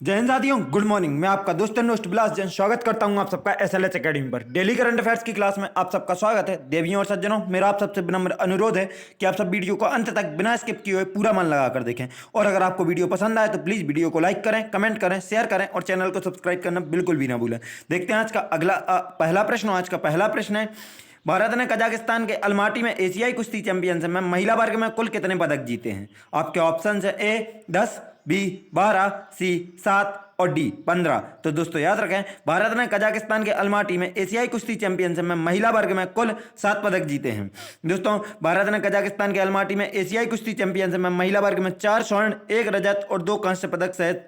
जय हिंद साथियों, good morning. मैं आपका दोस्त दोस्त बिलास जैन स्वागत करता हूं आप सबका एसएलएच एकेडमी पर। डेली करंट अफेयर्स की क्लास में आप सबका स्वागत है। देवियों और सज्जनों, मेरा आप सबसे विनम्र अनुरोध है कि आप सब वीडियो को अंत तक बिना स्किप किए हुए पूरा मन लगाकर देखें। और अगर आपको वीडियो पसंद आए तो प्लीज वीडियो को लाइक करें, कमेंट करें, शेयर करें और चैनल को सब्सक्राइब करना बिल्कुल भी ना भूलें। देखते हैं आज का पहला प्रश्न। आज का पहला प्रश्न है, भारत ने कजाकिस्तान के अलमाटी में एशियाई कुश्ती चैंपियनशिप में महिला वर्ग में कुल कितने पदक जीते हैं? आपके ऑप्शन है ए 10, बी 12, सी 7 और डी 15। तो दोस्तों याद रखें, भारत ने कजाकिस्तान के अलमाटी में एशियाई कुश्ती चैंपियनशिप में महिला वर्ग में कुल 7 पदक जीते हैं। दोस्तों, भारत ने कजाकिस्तान के अलमाटी में एशियाई कुश्ती चैंपियनशिप में महिला वर्ग में 4 स्वर्ण, 1 रजत और 2 कांस्य पदक सहित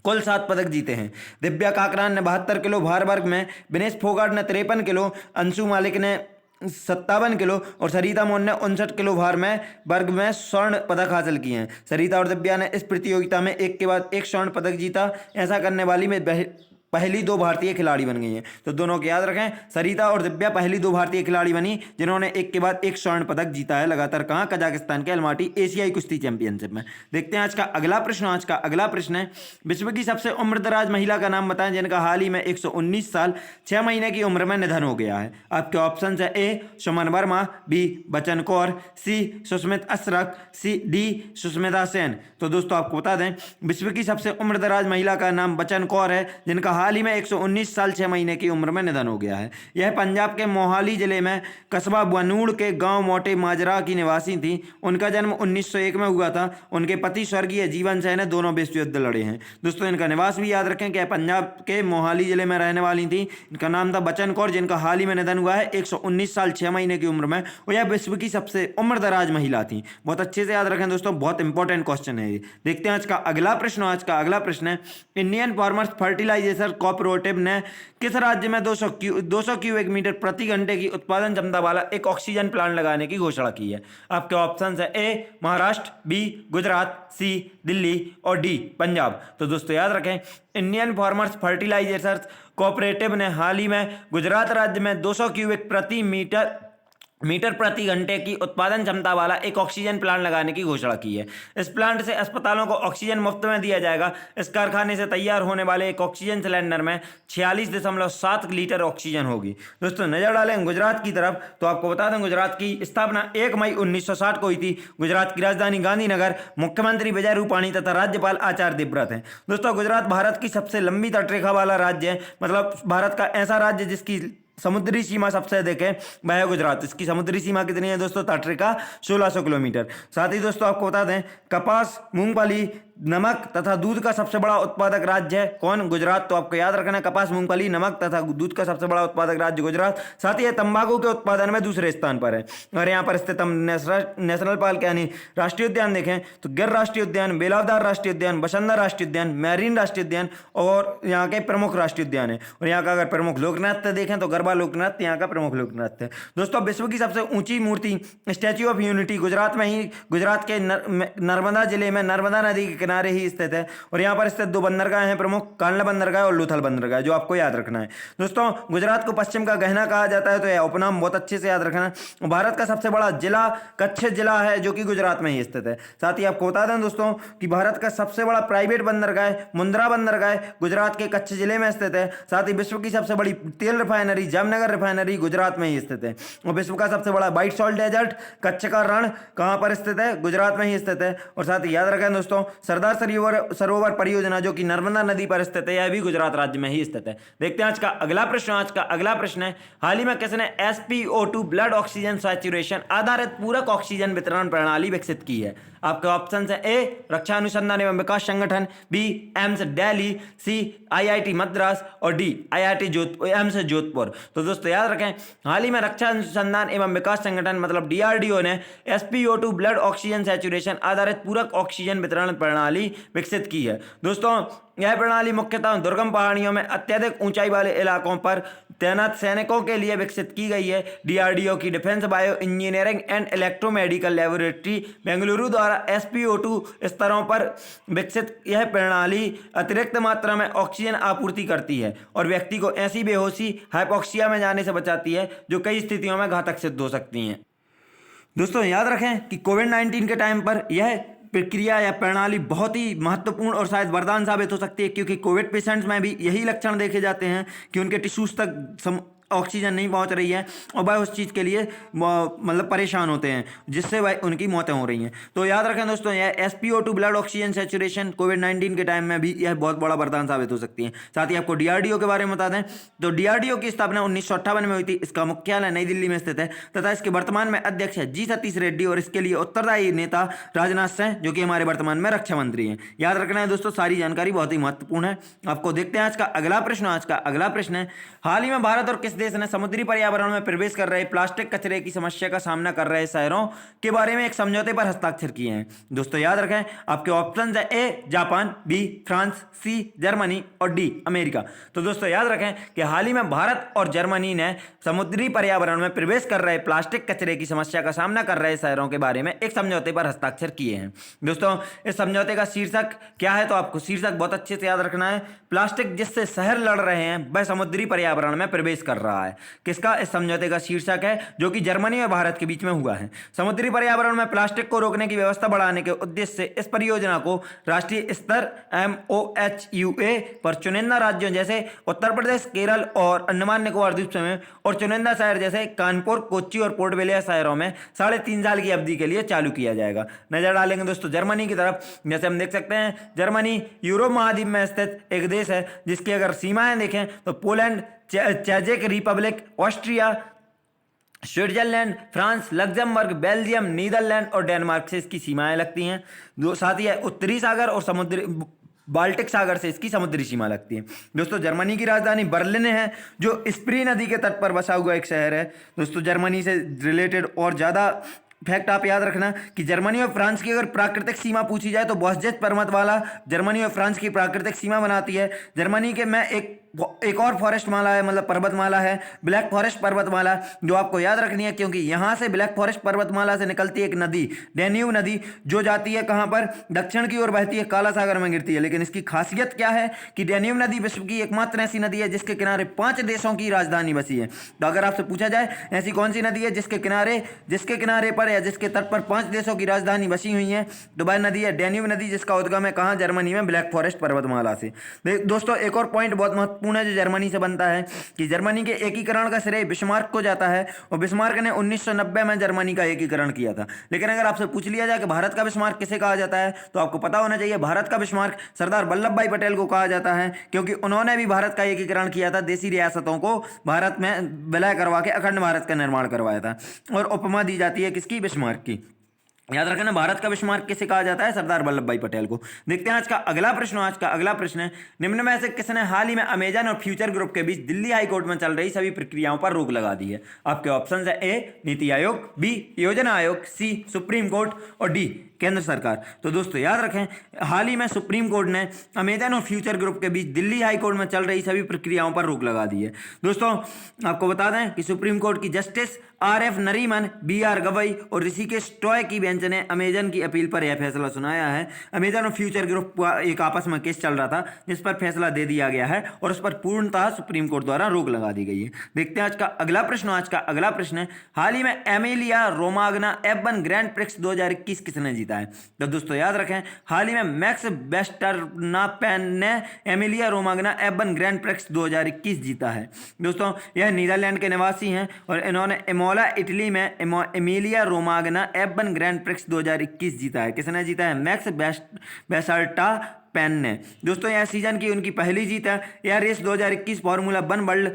कुल 7 पदक जीते हैं। दिव्या काकरान ने 72 किलो भार वर्ग में, विनेश फोगाट ने 53 किलो, अंशु मालिक ने 57 किलो और सरिता मोहन ने 59 किलो भार में वर्ग में स्वर्ण पदक हासिल किए हैं। सरिता और दिव्या ने इस प्रतियोगिता में एक के बाद एक स्वर्ण पदक जीता। ऐसा करने वाली में पहली 2 भारतीय खिलाड़ी बन गई हैं। तो दोनों को याद रखें, सरिता और दिव्या पहली 2 भारतीय खिलाड़ी बनी जिन्होंने एक के बाद एक स्वर्ण पदक जीता है लगातार। कहां? कजाकिस्तान के अलमाटी एशियाई कुश्ती चैंपियनशिप में। देखते हैं आज का अगला प्रश्न। आज का अगला प्रश्न है, विश्व की सबसे उम्रदराज महिला का नाम बताएं जिनका हाल ही में 119 साल 6 महीने की उम्र में निधन हो गया है। आपके ऑप्शन है ए सुमन वर्मा, बी बचन कौर, सी सुस्मित असरक, सी डी सुष्मिता सेन। तो दोस्तों आपको बता दें, विश्व की सबसे उम्रदराज महिला का नाम बचन कौर है जिनका हाल ही में 119 साल 6 महीने की उम्र में निधन हो गया है। यह पंजाब के मोहाली जिले में कस्बा बनूड़ के गांव मोटे माजरा की निवासी थी। उनका जन्म 1901 में हुआ था। उनके पति स्वर्गीय जीवन सैन ने दोनों विश्व युद्ध लड़े हैं। दोस्तों इनका निवास भी याद रखें कि पंजाब के मोहाली जिले में रहने वाली थी। इनका नाम था बचन कौर जिनका हाल ही में निधन हुआ है 119 साल 6 महीने की उम्र में। और यह विश्व की सबसे उम्रदराज महिला थी। बहुत अच्छे से याद रखें दोस्तों, बहुत इंपॉर्टेंट क्वेश्चन है ये। देखते हैं आज का अगला प्रश्न। आज का अगला प्रश्न है, इंडियन फार्मर्स फर्टिलाइजेशन कोऑपरेटिव ने किस राज्य में 200 क्यूबिक मीटर प्रति घंटे की उत्पादन क्षमता वाला एक ऑक्सीजन प्लांट लगाने की घोषणा की है? आपके ऑप्शन है ए महाराष्ट्र, बी गुजरात, सी दिल्ली और डी पंजाब। तो दोस्तों याद रखें, इंडियन फार्मर्स फर्टिलाइजर्स कोऑपरेटिव ने हाल ही में गुजरात राज्य में 200 क्यूबिक मीटर प्रति घंटे की उत्पादन क्षमता वाला एक ऑक्सीजन प्लांट लगाने की घोषणा की है। इस प्लांट से अस्पतालों को ऑक्सीजन मुफ्त में दिया जाएगा। इस कारखाने से तैयार होने वाले एक ऑक्सीजन सिलेंडर में 46.7 लीटर ऑक्सीजन होगी। दोस्तों नजर डालें गुजरात की तरफ, तो आपको बता दें गुजरात की स्थापना 1 मई 1960 को हुई थी। गुजरात की राजधानी गांधीनगर, मुख्यमंत्री विजय रूपाणी तथा राज्यपाल आचार्य देवव्रत हैं। दोस्तों गुजरात भारत की सबसे लंबी तटरेखा वाला राज्य है। मतलब भारत का ऐसा राज्य जिसकी समुद्री सीमा सबसे अधिक है वह है गुजरात। इसकी समुद्री सीमा कितनी है दोस्तों? तटरेखा 1600 किलोमीटर। साथ ही दोस्तों आपको बता दें, कपास, मूंगफली, नमक तथा दूध का सबसे बड़ा उत्पादक राज्य है कौन? गुजरात। तो आपको याद रखना, कपास, मूंगफली, नमक तथा दूध का सबसे बड़ा उत्पादक राज्य गुजरात। साथ ही तंबाकू के उत्पादन में दूसरे स्थान पर है। और यहाँ पर स्थित हम नेशनल पार्क यानी राष्ट्रीय उद्यान देखें तो गिर राष्ट्रीय उद्यान, बेलावदार राष्ट्रीय उद्यान, बसंतर राष्ट्रीय उद्यान, मैरीन राष्ट्रीय उद्यान और यहाँ के प्रमुख राष्ट्रीय उद्यान है। और यहाँ का अगर प्रमुख लोक नृत्य देखें तो गरबा लोक नृत्य यहाँ का प्रमुख लोक नृत्य है। दोस्तों विश्व की सबसे ऊंची मूर्ति स्टैच्यू ऑफ यूनिटी गुजरात में ही, गुजरात के नर्मदा जिले में नर्मदा नदी के किनारे ही स्थित है। और यहाँ पर स्थित 2 बंदरगाह हैं प्रमुख, कांडला बंदरगाह और लोथल बंदरगाह, जो आपको याद रखना है। दोस्तों गुजरात को पश्चिम का गहना कहा जाता है, तो यह उपनाम बहुत अच्छे से याद रखना। भारत का सबसे बड़ा जिला कच्छ जिला है जो कि गुजरात में ही स्थित है। साथ ही आपको बता दें दोस्तों कि भारत का सबसे बड़ा प्राइवेट बंदरगाह मुंद्रा बंदरगाह गुजरात के कच्छ जिले में स्थित है। साथ ही विश्व की सबसे बड़ी तेल रिफाइनरी जामनगर रिफाइनरी गुजरात में ही स्थित है। और विश्व का सबसे बड़ा व्हाइट सॉल्ट डेजर्ट कच्छ का रण कहां पर स्थित है? गुजरात में ही स्थित है। और साथ ही याद रखें दोस्तों, सरदार सरोवर परियोजना जो कि नर्मदा नदी पर स्थित है, यह भी गुजरात राज्य में ही स्थित है। देखते हैं आज का अगला प्रश्न। आज का अगला प्रश्न है, हाल ही में किसने SpO2 ब्लड ऑक्सीजन सैचुरेशन आधारित पूरक ऑक्सीजन वितरण प्रणाली विकसित की है? आपके ऑप्शन है ए रक्षा अनुसंधान एवं विकास संगठन, बी एम्स दिल्ली, सी IIT मद्रास और डी एम्स जोधपुर। तो दोस्तों याद रखें, हाल ही में रक्षा अनुसंधान एवं विकास संगठन मतलब DRDO ने SpO2 ब्लड ऑक्सीजन सैचुरेशन आधारित पूरक ऑक्सीजन वितरण प्रणाली विकसित की है। दोस्तों यह प्रणाली मुख्यतः दुर्गम पहाड़ियों में अत्यधिक ऊंचाई वाले इलाकों पर तैनात सैनिकों के लिए विकसित की गई है। DRDO की defence bio engineering and electromedical laboratory Bengaluru द्वारा SpO2 स्तरों पर विकसित यह प्रणाली अतिरिक्त मात्रा में ऑक्सीजन आपूर्ति करती है और व्यक्ति को ऐसी बेहोशी हाइपोक्सिया में जाने से बचाती है जो कई स्थितियों में घातक सिद्ध हो सकती हैं। दोस्तों याद रखें कि कोविड-19 के टाइम पर यह प्रक्रिया या प्रणाली बहुत ही महत्वपूर्ण और शायद वरदान साबित हो सकती है, क्योंकि कोविड पेशेंट्स में भी यही लक्षण देखे जाते हैं कि उनके टिश्यूज तक ऑक्सीजन नहीं पहुंच रही है और वह उस चीज़ के लिए मतलब परेशान होते हैं, जिससे वह उनकी मौतें हो रही हैं। तो याद रखें दोस्तों, यह SpO2 ब्लड ऑक्सीजन सैचुरेशन कोविड-19 के टाइम में भी यह बहुत बड़ा वरदान साबित हो सकती है। साथ ही आपको DRDO के बारे में बता दें तो DRDO की स्थापना 1958 में हुई थी। इसका मुख्यालय नई दिल्ली में स्थित है तथा इसके वर्तमान में अध्यक्ष है जी सतीश रेड्डी और इसके लिए उत्तरदायी नेता राजनाथ सिंह, जो कि हमारे वर्तमान में रक्षा मंत्री हैं। याद रखना है दोस्तों, सारी जानकारी बहुत ही महत्वपूर्ण है। आपको देखते हैं आज का अगला प्रश्न। आज का अगला प्रश्न है, हाल ही में भारत और किस देश ने समुद्री पर्यावरण में प्रवेश कर रहे प्लास्टिक कचरे की समस्या का सामना कर रहे शहरों के बारे में एक समझौते पर हस्ताक्षर किए हैं? दोस्तों याद रखें, आपके ऑप्शन है A Japan, B France, C Germany और डी अमेरिका। तो दोस्तों याद रखें कि हाल ही में भारत और जर्मनी ने समुद्री पर्यावरण में प्रवेश कर रहे प्लास्टिक कचरे की समस्या का सामना कर रहे शहरों के बारे में एक समझौते पर हस्ताक्षर किए हैं। दोस्तों इस समझौते का शीर्षक क्या है? तो आपको शीर्षक बहुत अच्छे से याद रखना है। प्लास्टिक जिससे शहर लड़ रहे हैं वह समुद्री पर्यावरण में प्रवेश कर रहा है। किसका इस समझौते का शीर्षक है, जो कि जर्मनी और भारत के बीच में हुआ है। समुद्री पर्यावरण में प्लास्टिक को रोकने की व्यवस्था बढ़ाने के उद्देश्य से इस परियोजना को राष्ट्रीय स्तर MOHUA पर चुनिंदा राज्यों जैसे उत्तर प्रदेश, केरल और अंडमान निकोबार द्वीप समूह और चुनिंदा शहर जैसे कानपुर, कोच्चि और पोर्ट ब्लेयर शहरों में 3.5 साल की अवधि के लिए चालू किया जाएगा। नजर डालेंगे दोस्तों जर्मनी की तरफ। जैसे हम देख सकते हैं, जर्मनी यूरोप महाद्वीप में स्थित एक देश है जिसकी अगर सीमाएं देखें तो पोलैंड, चेक Republic, Austria, Switzerland, France, Luxembourg, Belgium, Netherland और डेनमार्क से इसकी सीमाएं लगती हैं। साथ ही उत्तरी सागर और समुद्री बाल्टिक सागर से इसकी समुद्री सीमा लगती है। दोस्तों जर्मनी की राजधानी बर्लिन है, जो स्प्री नदी के तट पर बसा हुआ एक शहर है। दोस्तों जर्मनी से रिलेटेड और ज़्यादा फैक्ट आप याद रखना कि जर्मनी और फ्रांस की अगर प्राकृतिक सीमा पूछी जाए तो बॉस्जेट पर्वतमाला जर्मनी और फ्रांस की प्राकृतिक सीमा बनाती है। जर्मनी के में एक और फॉरेस्ट माला है, मतलब पर्वतमाला है, ब्लैक फॉरेस्ट पर्वतमाला, जो आपको याद रखनी है, क्योंकि यहाँ से ब्लैक फॉरेस्ट पर्वतमाला से निकलती है एक नदी, डैन्यूब नदी, जो जाती है कहाँ पर, दक्षिण की ओर बहती है, काला सागर में गिरती है। लेकिन इसकी खासियत क्या है कि डैन्यूब नदी विश्व की एकमात्र ऐसी नदी है जिसके किनारे 5 देशों की राजधानी बसी है। तो अगर आपसे पूछा जाए ऐसी कौन सी नदी है जिसके किनारे पर या जिसके तट पर 5 देशों की राजधानी बसी हुई है, तो वह नदी है डैन्यूब नदी, जिसका उद्गम है कहाँ, जर्मनी में ब्लैक फॉरेस्ट पर्वतमाला से। दोस्तों एक और पॉइंट बहुत महत्वपूर्ण है जो जर्मनी से बनता है कि जर्मनी के एकीकरण का श्रेय बिस्मार्क को जाता है और बिस्मार्क ने 1990 में जर्मनी का एकीकरण किया था। लेकिन अगर आपसे पूछ लिया जाए कि भारत का बिस्मार्क किसे कहा जाता है, तो आपको पता होना चाहिए भारत का बिस्मार्क सरदार वल्लभ भाई पटेल को कहा जाता है, क्योंकि उन्होंने भी भारत का एकीकरण किया था, देशी रियासतों को भारत में विलय करवा के अखंड भारत का निर्माण करवाया था। और उपमा दी जाती है किसकी, बिस्मार्क की। याद रखना भारत का बिस्मार्क किसे कहा जाता है, सरदार वल्लभ भाई पटेल को। देखते हैं आज का अगला प्रश्न। आज का अगला प्रश्न है, निम्न में से किसने हाल ही में अमेजन और फ्यूचर ग्रुप के बीच दिल्ली हाई कोर्ट में चल रही सभी प्रक्रियाओं पर रोक लगा दी है? आपके ऑप्शन है ए नीति आयोग, बी योजना आयोग, सी सुप्रीम कोर्ट और डी केंद्र सरकार। तो दोस्तों याद रखें, हाल ही में सुप्रीम कोर्ट ने अमेजन और फ्यूचर ग्रुप के बीच दिल्ली हाई कोर्ट में चल रही सभी प्रक्रियाओं पर रोक लगा दी है। दोस्तों आपको बता दें कि सुप्रीम कोर्ट की justice RF Nariman, BR Gavai और ऋषिकेश टॉय की बेंच ने अमेजन की अपील पर यह फैसला सुनाया है। अमेजन और फ्यूचर ग्रुप का एक आपस में केस चल रहा था, जिस पर फैसला दे दिया गया है और उस पर पूर्णतः सुप्रीम कोर्ट द्वारा रोक लगा दी गई है। देखते हैं आज का अगला प्रश्न। आज का अगला प्रश्न है, हाल ही में Emilia Romagna F1 grand prix 2021 किसने जीता है? तो दोस्तों याद रखें, हाल ही में मैक्स वेस्टरनापेन ने Emilia Romagna F1 grand prix 2021 जीता है। दोस्तों यह नीदरलैंड के निवासी हैं और इन्होंने इमोला इटली में Emilia Romagna F1 grand prix 2021 जीता है। किसने जीता है? मैक्स वेस्टरनापेन ने। दोस्तों यह सीजन की उनकी पहली जीत है। यह रेस 2021 फार्मूला 1 वर्ल्ड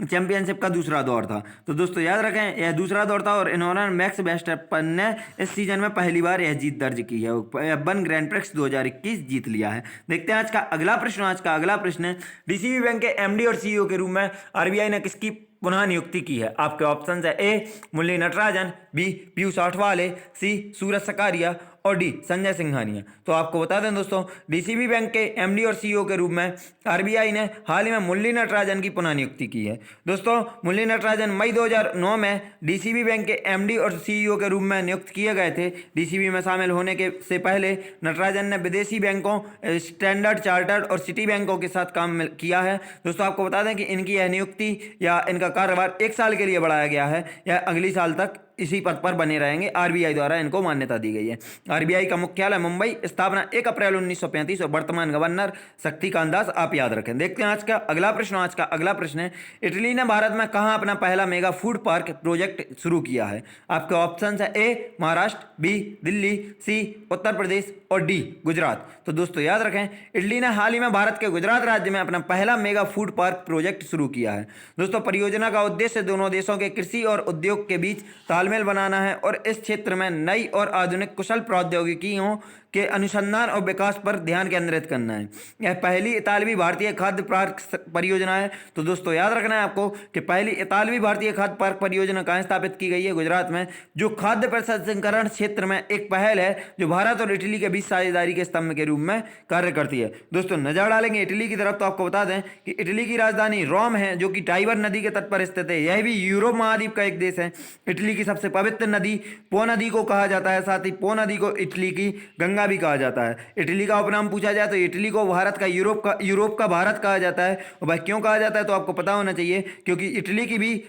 चैंपियनशिप का दूसरा दौर था। तो दोस्तों याद रखें, यह दूसरा दौर था और इन्होंने मैक्स वेस्टरपेन ने इस सीजन में पहली बार यह जीत दर्ज की है, F1 ग्रैंड प्रिक्स 2021 जीत लिया है। देखते हैं आज का अगला प्रश्न। आज का अगला प्रश्न है, DCB बैंक के MD और CEO के रूप में RBI ने किसकी पुनः नियुक्ति की है? आपके ऑप्शन है ए मुरली नटराजन, बी पीयूष आठवाले, सी सूरज सकारिया और डी संजय सिंघानिया। तो आपको बता दें दोस्तों, DCB बैंक के MD और CEO के रूप में RBI ने हाल ही में मुरली नटराजन की पुनः नियुक्ति की है। दोस्तों मुरली नटराजन मई 2009 में DCB बैंक के MD और CEO के रूप में नियुक्त किए गए थे। DCB में शामिल होने के से पहले नटराजन ने विदेशी बैंकों, स्टैंडर्ड चार्टर्ड और सिटी बैंकों के साथ काम किया है। दोस्तों आपको बता दें कि इनकी यह नियुक्ति या इनका कार्यभार 1 साल के लिए बढ़ाया गया है, यह अगली साल तक इसी पद पर बने रहेंगे। आरबीआई द्वारा इनको मान्यता दी गई है। आरबीआई का मुख्यालय मुंबई, स्थापना 1 अप्रैल 1935 और वर्तमान गवर्नर शक्तिकांत दास। आप याद रखें। देखते हैं आज का अगला प्रश्न। आज का अगला प्रश्न है, इटली ने भारत में कहाँ अपना पहला मेगा फूड पार्क प्रोजेक्ट शुरू किया है? आपके ऑप्शन है ए महाराष्ट्र, बी दिल्ली, सी उत्तर प्रदेश और डी गुजरात। तो दोस्तों याद रखें, इटली ने हाल ही में भारत के गुजरात राज्य में अपना पहला मेगा फूड पार्क प्रोजेक्ट शुरू किया है। दोस्तों परियोजना का उद्देश्य दोनों देशों के कृषि और उद्योग के बीच तालमेल बनाना है और इस क्षेत्र में नई और आधुनिक कुशल प्रौद्योगिकियों के अनुसंधान और विकास पर ध्यान केंद्रित करना है। यह पहली इतालवी भारतीय खाद्य पार्क परियोजना है। तो दोस्तों याद रखना है आपको कि पहली इतालवी भारतीय खाद्य पार्क परियोजना कहाँ स्थापित की गई है? गुजरात में, जो खाद्य प्रसंस्करण क्षेत्र में एक पहल है जो भारत और इटली के बीच साझेदारी के स्तंभ के रूप में कार्य करती है। दोस्तों नजर डालेंगे इटली की तरफ तो आपको बता दें कि इटली की राजधानी रोम है, जो कि टाइबर नदी के तट पर स्थित है। यह भी यूरोप महाद्वीप का एक देश है। इटली की सबसे पवित्र नदी पो नदी को कहा जाता है। साथ ही पो नदी को इटली की गंगा भी कहा जाता है। इटली का उपनाम पूछा जाए तो इटली को भारत का यूरोप का भारत कहा जाता है। और भाई क्यों कहा जाता है तो आपको पता होना चाहिए, क्योंकि इटली की भी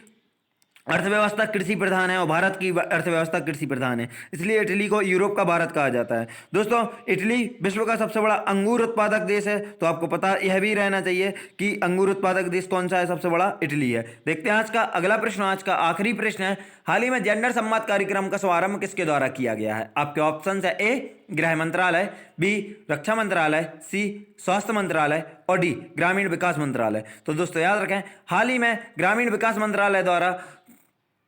अर्थव्यवस्था कृषि प्रधान है और भारत की अर्थव्यवस्था कृषि प्रधान है, इसलिए इटली को यूरोप का भारत कहा जाता है। दोस्तों इटली विश्व का सबसे बड़ा अंगूर उत्पादक देश है, तो आपको पता यह भी रहना चाहिए कि अंगूर उत्पादक देश कौन सा है? सबसे बड़ा इटली है। देखते हैं आज का अगला प्रश्न। आज का आखिरी प्रश्न है, हाल ही में जेंडर संवाद कार्यक्रम का शुभारंभ किसके द्वारा किया गया है? आपके ऑप्शन है ए गृह मंत्रालय, बी रक्षा मंत्रालय, सी स्वास्थ्य मंत्रालय और डी ग्रामीण विकास मंत्रालय। तो दोस्तों याद रखें, हाल ही में ग्रामीण विकास मंत्रालय द्वारा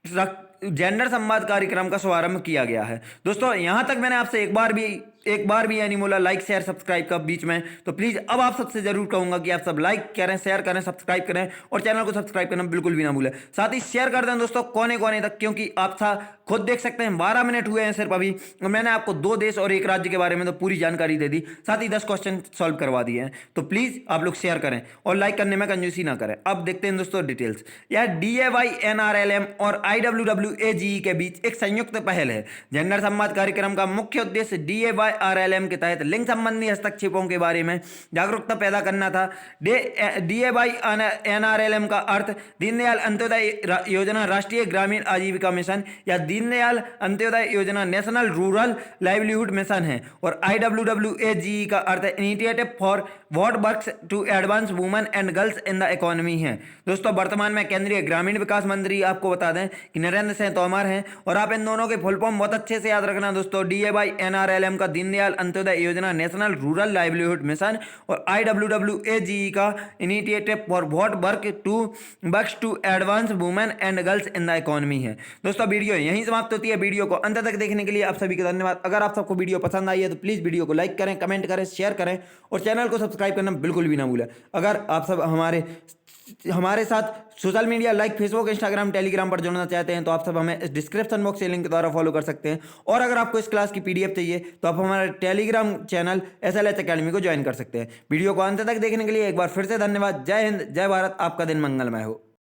जेंडर संवाद कार्यक्रम का शुभारंभ किया गया है। दोस्तों यहां तक मैंने आपसे एक बार भी यानी बोला लाइक शेयर सब्सक्राइब का बीच में, तो प्लीज अब आप सबसे जरूर कहूंगा कि आप सब लाइक करें, शेयर करें, सब्सक्राइब करें और चैनल को सब्सक्राइब करना बिल्कुल भी ना भूलें। साथ ही शेयर कर दें दोस्तों कोने कोने तक, क्योंकि आप खुद देख सकते हैं 12 मिनट हुए हैं सिर्फ अभी, और मैंने आपको 2 देश और 1 राज्य के बारे में तो पूरी जानकारी दे दी, साथ ही 10 क्वेश्चन सॉल्व करवा दिए हैं। तो प्लीज आप लोग शेयर करें और लाइक करने में कंजूसी ना करें। अब देखते हैं दोस्तों डिटेल्स। यह DAY NRLM और IWWAGE के बीच एक संयुक्त पहल है। जेंडर संवाद कार्यक्रम का मुख्य उद्देश्य DAY RLM के तहत लिंग संबंधी हस्तक्षेपों के बारे में जागरूकता पैदा करना था। DAY NRLM का अर्थ दीनदयाल अंत्योदय योजना राष्ट्रीय ग्रामीण आजीविका मिशन या Deendayal Antyodaya Yojana national rural livelihood mission है, और IWWAGE का अर्थ initiative for what works to advance women and girls in the economy है। दोस्तों वर्तमान में केंद्रीय ग्रामीण विकास मंत्री आपको बता दें कि नरेंद्र सिंह तोमर हैं, और आप इन दोनों के फुल फॉर्म बहुत अच्छे से याद रखना दोस्तों। DAY NRLM का Deendayal Antyodaya Yojana national rural livelihood mission, और IWWAGE का initiative for what works to advance women and girls in the economy है। दोस्तों वीडियो यहीं समाप्त होती है। वीडियो को अंत तक देखने के लिए आप सभी का धन्यवाद। अगर आप सबको वीडियो पसंद आई है तो प्लीज वीडियो को लाइक करें, कमेंट करें, शेयर करें और चैनल को सब्सक्राइब करना बिल्कुल भी ना भूलें। अगर आप सब हमारे साथ social media like Facebook, Instagram, Telegram पर जुड़ना चाहते हैं तो आप सब हमें इस डिस्क्रिप्शन बॉक्स से लिंक के द्वारा फॉलो कर सकते हैं। और अगर आपको इस क्लास की PDF चाहिए तो आप हमारे टेलीग्राम चैनल SLH अकेडमी को ज्वाइन कर सकते हैं। वीडियो को अंत तक देखने के लिए एक बार फिर से धन्यवाद। जय हिंद, जय भारत, आपका दिन मंगलमय हो।